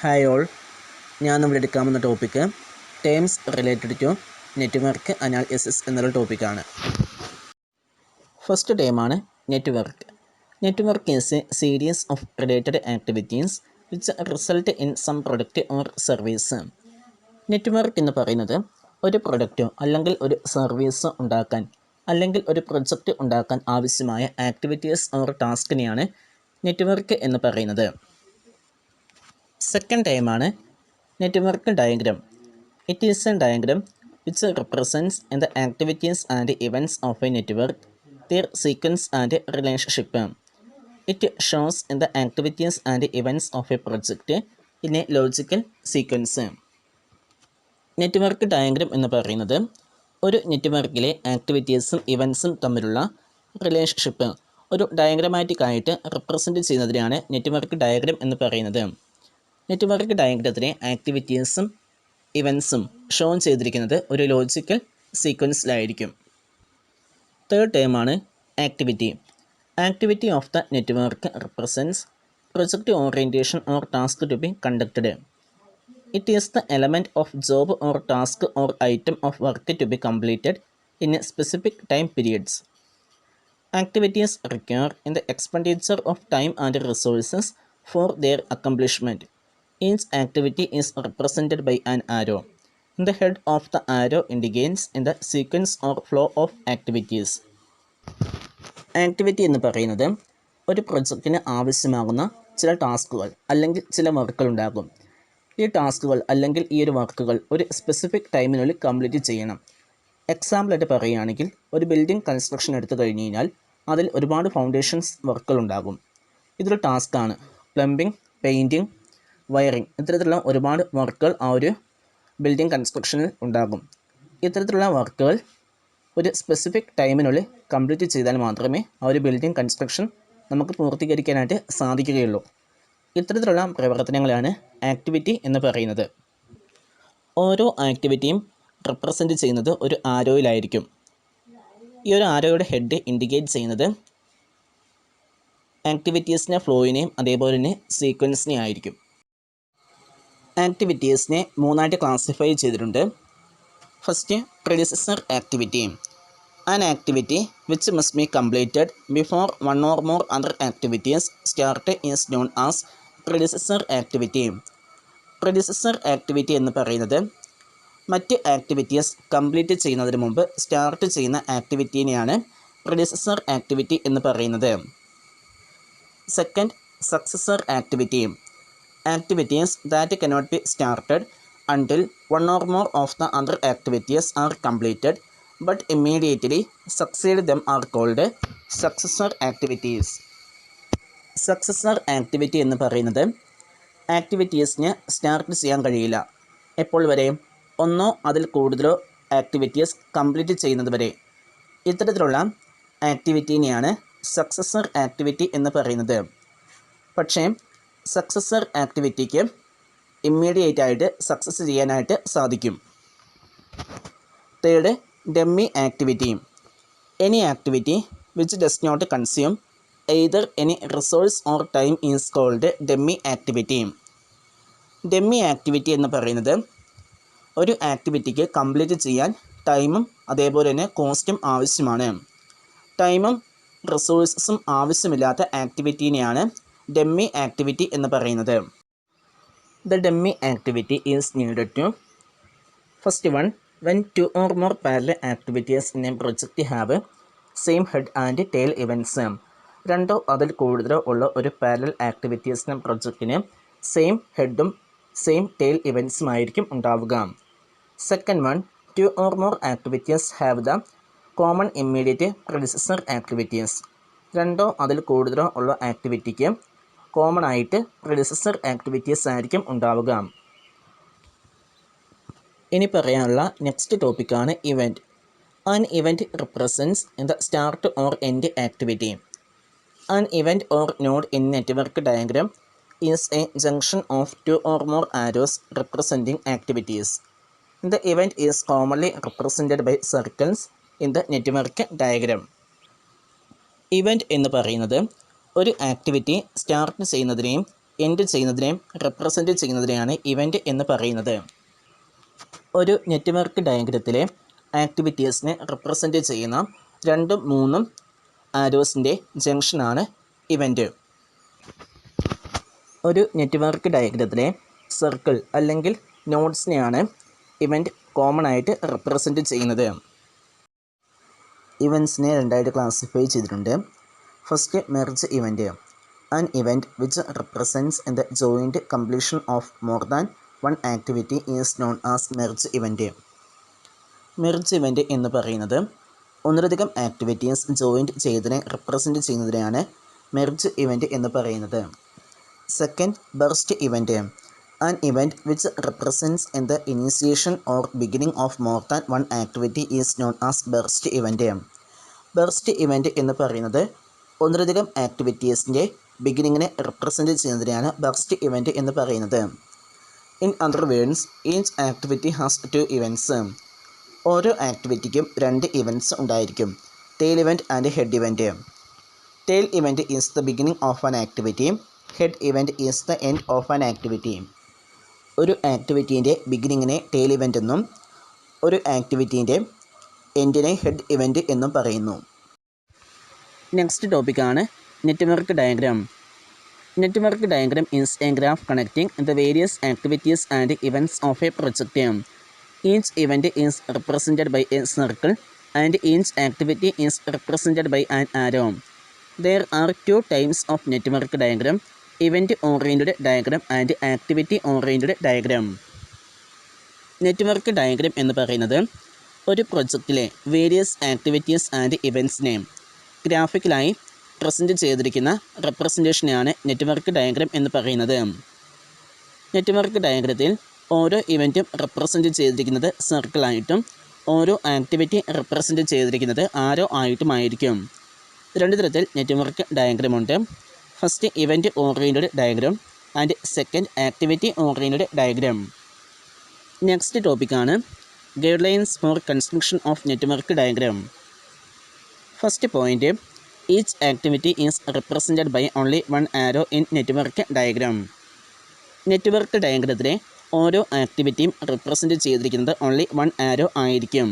Hi all, ഞാൻ നമ്മൾ എടുക്കാവുന്ന topic terms related to network analysis എന്നുള്ള ടോപ്പിക്കാണ്. ഫസ്റ്റ് ടേമാണ് network. Network is a series of related activities which result in some product or service. Network എന്ന് പറയുന്നത് ഒരു പ്രൊഡക്റ്റോ അല്ലെങ്കിൽ ഒരു സർവീസോ ഉണ്ടാക്കാൻ അല്ലെങ്കിൽ ഒരു പ്രൊജക്റ്റ് ഉണ്ടാക്കാൻ ആവശ്യമായ ആക്ടിവിറ്റീസ് ഓർ ടാസ്കിനെയാണ് നെറ്റ്വർക്ക് എന്ന് പറയുന്നത്. സെക്കൻഡ് ടൈമാണ് network diagram. It is a diagram which represents the activities and events of a network, their sequence and relationship. It shows the activities and events of a project in a logical sequence. Network diagram എന്ന് പറയുന്നത് ഒരു നെറ്റ്വർക്കിലെ ആക്ടിവിറ്റീസും ഇവൻറ്റ്സും തമ്മിലുള്ള relationship ഒരു diagrammatic ആയിട്ട് represent ചെയ്യുന്നതിനാണ് network diagram എന്ന് പറയുന്നത്. നെറ്റ്വർക്ക് ഡയഗ്രത്തിലെ ആക്ടിവിറ്റീസും ഇവൻറ്റ്സും ഷോ ചെയ്തിരിക്കുന്നത് ഒരു ലോജിക്കൽ സീക്വൻസിലായിരിക്കും. തേർഡ് ടേമാണ് activity. Activity of the network represents project orientation or task to be conducted. It is the element of job or task or item of work to be completed in a specific time periods. Activities require in the expenditure of time and resources for their accomplishment. Each activity is represented by an arrow. The head of the arrow indicates in the sequence or flow of activities. Activity എന്ന് പറയുന്നത് ഒരു പ്രൊജക്റ്റിന് ആവശ്യമാകുന്ന ചില ടാസ്കുകൾ അല്ലെങ്കിൽ ചില വർക്കുകൾ ഉണ്ടാകും. ഈ ടാസ്കുകൾ അല്ലെങ്കിൽ ഈ ഒരു വർക്കുകൾ ഒരു സ്പെസിഫിക് ടൈമിനുള്ളിൽ കംപ്ലീറ്റ് ചെയ്യണം. എക്സാമ്പിളായിട്ട് പറയുകയാണെങ്കിൽ ഒരു ബിൽഡിംഗ് കൺസ്ട്രക്ഷൻ എടുത്തു കഴിഞ്ഞ് കഴിഞ്ഞാൽ അതിൽ ഒരുപാട് ഫൗണ്ടേഷൻസ് വർക്കുകൾ ഉണ്ടാകും. ഇതൊരു ടാസ്ക്കാണ്. പ്ലംബിംഗ്, പെയിൻറ്റിങ്, വയറിംഗ്, ഇത്തരത്തിലുള്ള ഒരുപാട് വർക്കുകൾ ആ ഒരു ബിൽഡിംഗ് കൺസ്ട്രക്ഷനിൽ ഉണ്ടാകും. ഇത്തരത്തിലുള്ള വർക്കുകൾ ഒരു സ്പെസിഫിക് ടൈമിനുള്ളിൽ കംപ്ലീറ്റ് ചെയ്താൽ മാത്രമേ ആ ഒരു ബിൽഡിംഗ് കൺസ്ട്രക്ഷൻ നമുക്ക് പൂർത്തീകരിക്കാനായിട്ട് സാധിക്കുകയുള്ളൂ. ഇത്തരത്തിലുള്ള പ്രവർത്തനങ്ങളാണ് ആക്ടിവിറ്റി എന്ന് പറയുന്നത്. ഓരോ ആക്ടിവിറ്റിയും റെപ്രസെൻറ്റ് ചെയ്യുന്നത് ഒരു ആരോയിലായിരിക്കും. ഈ ഒരു ആരോയുടെ ഹെഡ് ഇൻഡിക്കേറ്റ് ചെയ്യുന്നത് ആക്ടിവിറ്റീസിനെ ഫ്ലോയിനെയും അതേപോലെ തന്നെ സീക്വൻസിനെയും ആയിരിക്കും. ആക്ടിവിറ്റീസിനെ മൂന്നായിട്ട് ക്ലാസിഫൈ ചെയ്തിട്ടുണ്ട്. First, predecessor activity. An activity which must be completed before one or more other activities start is known as predecessor activity. Predecessor activity എന്ന് പറയുന്നത് മറ്റ് ആക്ടിവിറ്റീസ് കംപ്ലീറ്റ് ചെയ്യുന്നതിന് മുമ്പ് സ്റ്റാർട്ട് ചെയ്യുന്ന ആക്ടിവിറ്റീനെയാണ് പ്രെഡിസസർ ആക്ടിവിറ്റി എന്ന് പറയുന്നത്. Second, successor activity. Activities that cannot be started until one or more of the other activities are completed but immediately succeed them are called successor activities. Successor activity എന്ന് പറയുന്നത് ആക്ടിവിറ്റീസിന് start ചെയ്യാൻ കഴിയില്ല. എപ്പോൾ വരെ? ഒന്നോ അതിൽ കൂടുതലോ ആക്ടിവിറ്റീസ് കംപ്ലീറ്റ് ചെയ്യുന്നത് വരെ. ഇത്തരത്തിലുള്ള ആക്ടിവിറ്റീനെയാണ് സക്സസർ ആക്ടിവിറ്റി എന്ന് പറയുന്നത്. പക്ഷേ സക്സസർ ആക്ടിവിറ്റിക്ക് ഇമ്മീഡിയറ്റ് ആയിട്ട് സക്സസ് ചെയ്യാനായിട്ട് സാധിക്കും. Third, dummy activity. Any activity which does not consume either any resource or time is called dummy activity. Dummy activity എന്ന് പറയുന്നത് ഒരു ആക്ടിവിറ്റിക്ക് കംപ്ലീറ്റ് ചെയ്യാൻ ടൈമും അതേപോലെ തന്നെ കോസ്റ്റും ആവശ്യമാണ്. ടൈമും റിസോഴ്സസും ആവശ്യമില്ലാത്ത ആക്ടിവിറ്റീനെയാണ് ഡമ്മി ആക്ടിവിറ്റി എന്ന് പറയുന്നത്. The dummy activity is needed to first one, when two or more parallel activities in a project have same head and tail events. രണ്ടോ അതിൽ കൂടുതലോ ഉള്ള ഒരു പാരലൽ ആക്ടിവിറ്റീസിന് പ്രൊജക്റ്റിന് സെയിം ഹെഡും സെയിം ടെയിൽ ഇവൻറ്റ്സും ആയിരിക്കും ഉണ്ടാവുക. Second one, two or more activities have the common immediate predecessor activities. രണ്ടോ അതിൽ കൂടുതലോ ഉള്ള ആക്ടിവിറ്റിക്ക് കോമൺ ആയിട്ട് പ്രെഡിസസർ ആക്ടിവിറ്റീസ് ആയിരിക്കും ഉണ്ടാവുക. ഇനി പറയാനുള്ള നെക്സ്റ്റ് ടോപ്പിക്കാണ് event. An event represents the start or end activity. An event or node in network diagram is a junction of two or more arrows representing activities. The event is commonly represented by circles in the network diagram. Event എന്ന് പറയുന്നത് ഒരു activity start ചെയ്യുന്നതിനെയും end ചെയ്യുന്നതിനെയും represent ചെയ്യുന്നതിനെയാണ് event എന്ന് പറയുന്നത്. ഒരു network ഡയഗ്രത്തിലെ ആക്ടിവിറ്റീസിനെ represent ചെയ്യുന്ന 2 3 ആരോസിൻ്റെ ജംഗ്ഷനാണ് ഇവൻ്റ്. ഒരു നെറ്റ്വർക്ക് ഡയഗ്രത്തിലെ സർക്കിൾ അല്ലെങ്കിൽ നോഡ്സിനെയാണ് ഇവൻ്റ് കോമൺ ആയിട്ട് റെപ്രസെൻറ്റ് ചെയ്യുന്നത്. ഇവൻറ്റ്സിനെ രണ്ടായിട്ട് ക്ലാസിഫൈ ചെയ്തിട്ടുണ്ട്. First, merge event. An event which represents in the joint completion of more than one activity is known as merge event. Merge event എന്ന് പറയുന്നത് ഒന്നിലധികം ആക്ടിവിറ്റീസ് ജോയിൻറ്റ് ചെയ്തതിനെ represent ചെയ്യുന്നതിനെയാണ് merge event എന്ന് പറയുന്നത്. Second, burst event. An event which represents in the initiation or beginning of more than one activity is known as burst event. Burst event എന്ന് പറയുന്നത് ഒന്നിലധികം ആക്ടിവിറ്റീസിൻ്റെ ബിഗിനിങ്ങിനെ റെപ്രസെൻറ്റ് ചെയ്യുന്നതിനെയാണ് ബർസ്റ്റ് ഇവൻ്റ് എന്ന് പറയുന്നത്. In other words, each activity has 2 events. ഓരോ ആക്ടിവിറ്റിക്കും 2 ഇവൻറ്റ്സ് ഉണ്ടായിരിക്കും. Tail event and head event. Tail event is the beginning of an activity. Head event is the end of an activity. ഒരു ആക്ടിവിറ്റീൻ്റെ ബിഗിനിങ്ങിനെ tail event എന്നും ഒരു ആക്ടിവിറ്റീൻ്റെ എൻഡിനെ head event എന്നും പറയുന്നു. Next ടോപ്പിക്കാണ് network diagram. Network diagram is a graph connecting the various activities and events of a project. Each event is represented by a circle and each activity is represented by an arrow. There are 2 types of network diagram: event oriented diagram and activity oriented diagram. Network diagram എന്ന് പറയുന്നത് ഒരു പ്രൊജക്റ്റിലെ various activities and ഇവൻറ്റ്സിനെ ഗ്രാഫിക്കലായി present ചെയ്തിരിക്കുന്ന റെപ്രസെൻറ്റേഷനെയാണ് network diagram എന്ന് പറയുന്നത്. Network ഡയഗ്രത്തിൽ ഓരോ ഇവൻറ്റും represent ചെയ്തിരിക്കുന്നത് സർക്കിളായിട്ടും ഓരോ activity represent ചെയ്തിരിക്കുന്നത് ആരോ ആയിട്ടുമായിരിക്കും. 2 തരത്തിൽ നെറ്റ്വർക്ക് ഡയഗ്രാം ഉണ്ട്. First, event oriented diagram and second, activity oriented diagram. Next ടോപ്പിക്കാണ് guide lines for construction of network diagram. First point, each activity is represented by only 1 arrow in network diagram. Network ഡയഗ്രത്തിലെ ഓരോ ആക്ടിവിറ്റിയും represent ചെയ്തിരിക്കുന്നത് only 1 arrow ആയിരിക്കും.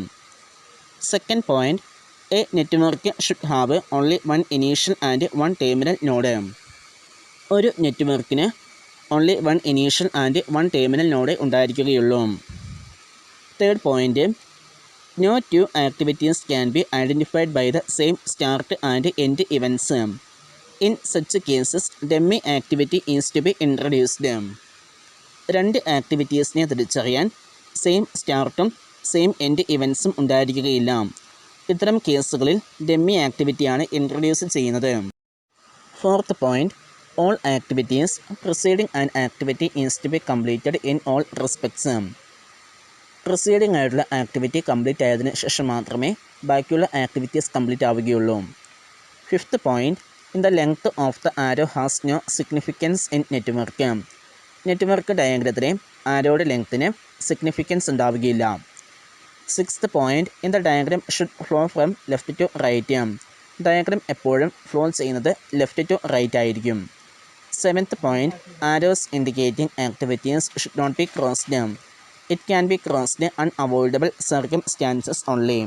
Second point, a network should have only 1 initial and 1 terminal node. ഒരു നെറ്റ്വർക്കിന് only 1 initial and 1 terminal node ഉണ്ടായിരിക്കുകയുള്ളൂ. Third point, no 2 activities can be identified by the same start and end events. In such cases dummy activity is to be introduced. 2 ആക്ടിവിറ്റീസിനെ തിരിച്ചറിയാൻ same സ്റ്റാർട്ടും same end ഇവൻറ്റ്സും ഉണ്ടായിരിക്കുകയില്ല. ഇത്തരം കേസുകളിൽ dummy ആക്ടിവിറ്റിയാണ് introduce ചെയ്യുന്നത്. Fourth point, all activities preceding an activity is to be completed in all respects. Preceding ആയിട്ടുള്ള ആക്ടിവിറ്റി കംപ്ലീറ്റ് ആയതിനു ശേഷം മാത്രമേ ബാക്കിയുള്ള ആക്ടിവിറ്റീസ് കംപ്ലീറ്റ് ആവുകയുള്ളൂ. Fifth point, in the length of the arrow has no significance in network. Network ഡയഗ്രത്തിലെ ആരോയുടെ ലെങ്ത്തിന് significance ഉണ്ടാവുകയില്ല. Sixth point, in the diagram should flow from left to right. Diagram എപ്പോഴും ഫ്ലോ ചെയ്യുന്നത് ലെഫ്റ്റ് ടു റൈറ്റ് ആയിരിക്കും. Seventh point, arrows indicating activities should not be crossed. It can be crossed unavoidable circumstances only.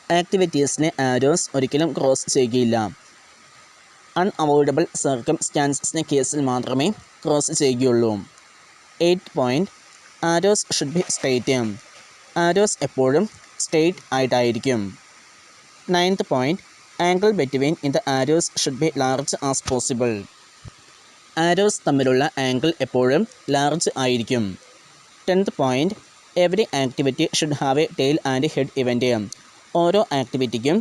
ആക്ടിവിറ്റീസിനെ arrows ഒരിക്കലും cross ചെയ്യുകയില്ല. Unavoidable സർക്കംസ്റ്റാൻസസിൻ്റെ കേസിൽ മാത്രമേ cross ചെയ്യുകയുള്ളൂ. 8th point, arrows should be straight. Arrows എപ്പോഴും സ്ട്രെയിറ്റ് ആയിട്ടായിരിക്കും. 9th point, angle between in the arrows should be large as possible. Arrows തമ്മിലുള്ള ആംഗിൾ എപ്പോഴും ലാർജ് ആയിരിക്കും. 10th point, every activity should have a tail and head event. ഓരോ ആക്ടിവിറ്റിക്കും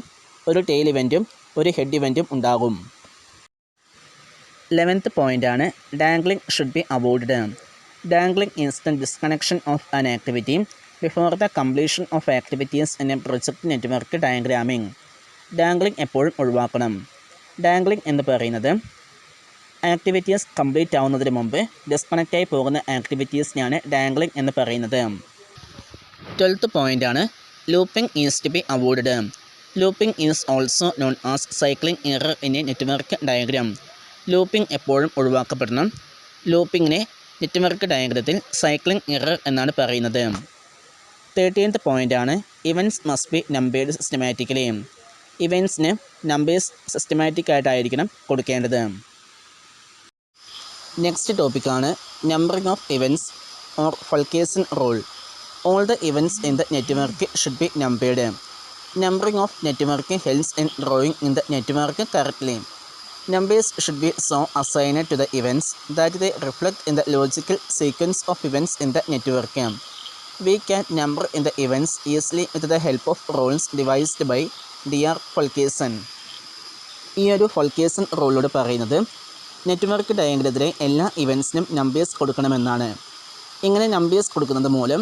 ഒരു tail ഇവൻറ്റും ഒരു head ഇവൻറ്റും ഉണ്ടാകും. 11th പോയിൻ്റാണ് dangling should be avoided. Dangling is the disconnection of an activity before the completion of activities in a project network diagramming. Dangling എപ്പോഴും ഒഴിവാക്കണം. Dangling എന്ന് പറയുന്നത് ആക്ടിവിറ്റീസ് കംപ്ലീറ്റ് ആവുന്നതിന് മുമ്പ് ഡിസ്കണക്റ്റായി പോകുന്ന ആക്ടിവിറ്റീസിനെയാണ് ഡാംഗ്ലിംഗ് എന്ന് പറയുന്നത്. 12th പോയിൻ്റാണ് looping is to be avoided. Looping is also known as cycling error in a network diagram. Looping എപ്പോഴും ഒഴിവാക്കപ്പെടണം. ലൂപ്പിങ്ങിനെ നെറ്റ്വർക്ക് ഡയഗ്രത്തിൽ സൈക്ലിംഗ് എറർ എന്നാണ് പറയുന്നത്. 13th പോയിൻ്റാണ് events must be numbered systematically. ഇവൻറ്റ്സിന് നമ്പേഴ്സ് സിസ്റ്റമാറ്റിക് ആയിട്ടായിരിക്കണം കൊടുക്കേണ്ടത്. നെക്സ്റ്റ് ടോപ്പിക്കാണ് numbering of events or Fulkerson rule. All the events in the network should be numbered. Numbering of network helps in drawing in the network correctly. Numbers should be so assigned to the events that they reflect in the logical sequence of events in the network. We can number in the events easily with the help of rules devised by D.R. Fulkerson. ഈ ഒരു ഫൾക്കേസൺ റൂളോട് പറയുന്നത് network ഡയഗ്രത്തിലെ എല്ലാ ഇവൻറ്റ്സിനും numbers കൊടുക്കണമെന്നാണ്. ഇങ്ങനെ numbers കൊടുക്കുന്നത് മൂലം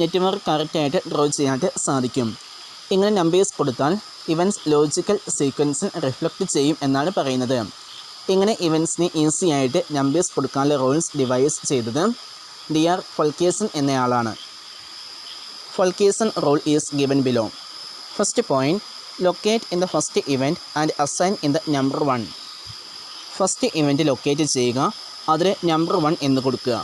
network കറക്റ്റായിട്ട് draw ചെയ്യാനായിട്ട് സാധിക്കും. ഇങ്ങനെ നമ്പേഴ്സ് കൊടുത്താൽ ഇവൻറ്റ്സ് ലോജിക്കൽ സീക്വൻസിൽ റിഫ്ലക്റ്റ് ചെയ്യും എന്നാണ് പറയുന്നത്. ഇങ്ങനെ ഇവൻറ്റ്സിന് ഈസി ആയിട്ട് നമ്പേഴ്സ് കൊടുക്കാനുള്ള റൂൾസ് ഡിവൈസ് ചെയ്തത് D.R. ഫൾക്കേസൺ എന്നയാളാണ്. Fulkerson rule is given below. First point, locate in the first event and assign in the number 1. First event locate ചെയ്യുക, അതിന് നമ്പർ 1 എന്ന് കൊടുക്കുക.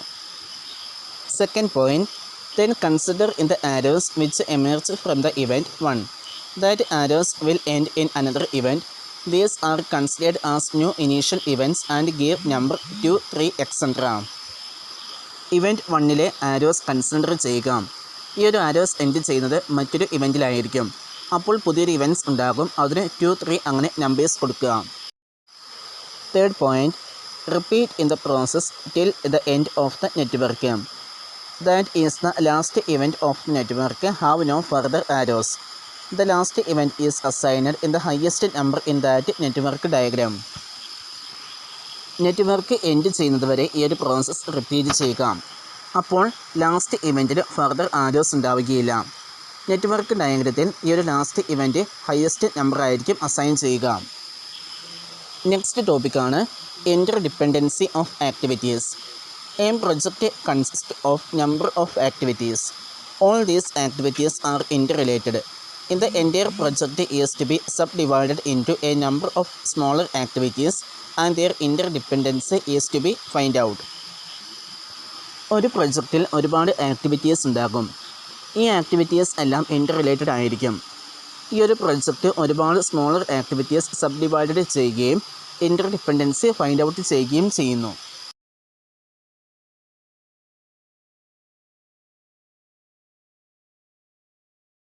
Second point, then consider in the arrows which emerge from the event 1. That arrows will end in another event. These are considered as new initial events and give number 2, 3, etc. Event 1ലെ arrows consider ചെയ്യുക. ഈ ഒരു arrows end ചെയ്യുന്നത് മറ്റൊരു ഇവൻറ്റിലായിരിക്കും. അപ്പോൾ പുതിയൊരു events ഉണ്ടാകും, അതിന് 2, 3 അങ്ങനെ നമ്പേഴ്സ് കൊടുക്കുക. Third point, repeat in the process till the end of the network. That is the last event of the network have no further arrows. The last event is assigned in the highest number in that network diagram. Network end ചെയ്യുന്നത് വരെ ഈ ഒരു process repeat ചെയ്യുക. അപ്പോൾ last ഇവൻറ്റിൽ further arrows ഉണ്ടാവുകയില്ല. Network ഡയഗ്രത്തിൽ ഈ ഒരു ലാസ്റ്റ് ഇവൻറ്റ് ഹയസ്റ്റ് നമ്പർ ആയിരിക്കും അസൈൻ ചെയ്യുക. നെക്സ്റ്റ് ടോപ്പിക്കാണ് inter dependency of activities. A project consists of number of activities. All these activities are interrelated. In the entire project is to be subdivided into a number of smaller activities and their interdependency is to be find out. ഒരു പ്രൊജക്റ്റിൽ ഒരുപാട് activities ഉണ്ടാകും. ഈ activities എല്ലാം ഇൻ്റർറിലേറ്റഡ് ആയിരിക്കും. ഈ ഒരു project ഒരുപാട് smaller activities subdivided ചെയ്യുകയും ഇൻ്റർഡിപ്പെൻഡൻസി ഫൈൻഡ് ഔട്ട് ചെയ്യുകയും ചെയ്യുന്നു.